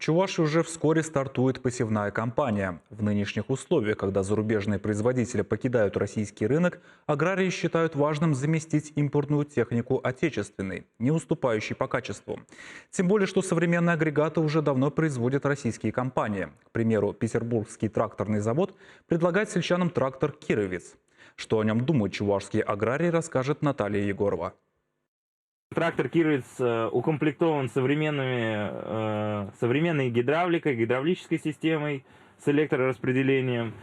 Чувашии уже вскоре стартует посевная кампания. В нынешних условиях, когда зарубежные производители покидают российский рынок, аграрии считают важным заместить импортную технику отечественной, не уступающей по качеству. Тем более, что современные агрегаты уже давно производят российские компании. К примеру, Петербургский тракторный завод предлагает сельчанам трактор «Кировец». Что о нем думают чувашские аграрии, расскажет Наталья Егорова. Трактор «Кировец» укомплектован современной гидравликой, гидравлической системой с электрораспределением,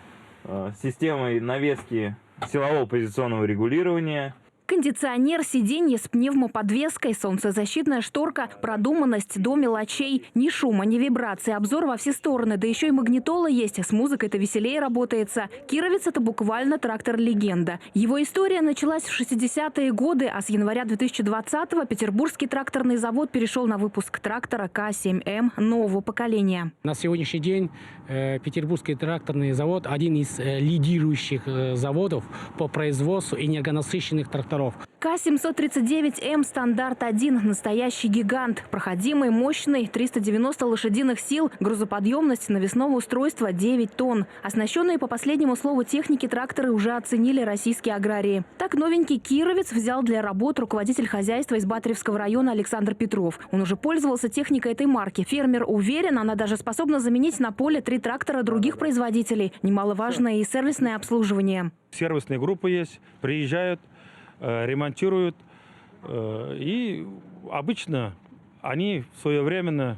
системой навески силового позиционного регулирования. Кондиционер, сиденье с пневмоподвеской, солнцезащитная шторка, продуманность до мелочей. Ни шума, ни вибрации, обзор во все стороны. Да еще и магнитола есть, с музыкой-то веселее работается. Кировец – это буквально трактор-легенда. Его история началась в 60-е годы, а с января 2020-го Петербургский тракторный завод перешел на выпуск трактора К7М нового поколения. На сегодняшний день Петербургский тракторный завод – один из лидирующих заводов по производству энергонасыщенных тракторов. К739М стандарт 1 – настоящий гигант. Проходимый, мощный, 390 лошадиных сил, грузоподъемность навесного устройства 9 тонн. Оснащенные по последнему слову техники тракторы уже оценили российские аграрии. Так новенький «Кировец» взял для работ руководитель хозяйства из Батаревского района Александр Петров. Он уже пользовался техникой этой марки. Фермер уверен, она даже способна заменить на поле 3 трактора других производителей. Немаловажное и сервисное обслуживание. Сервисные группы есть, приезжают, ремонтируют, и обычно они своевременно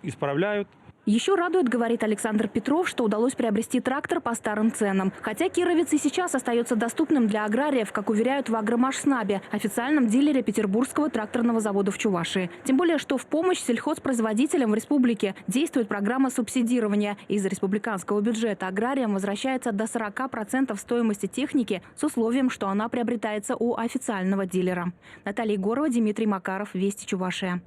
исправляют. Еще радует, говорит Александр Петров, что удалось приобрести трактор по старым ценам. Хотя «Кировец» и сейчас остается доступным для аграриев, как уверяют в «Агромашснабе», официальном дилере Петербургского тракторного завода в Чувашии. Тем более, что в помощь сельхозпроизводителям в республике действует программа субсидирования. Из республиканского бюджета аграриям возвращается до 40% стоимости техники с условием, что она приобретается у официального дилера. Наталья Егорова, Дмитрий Макаров, Вести Чувашия.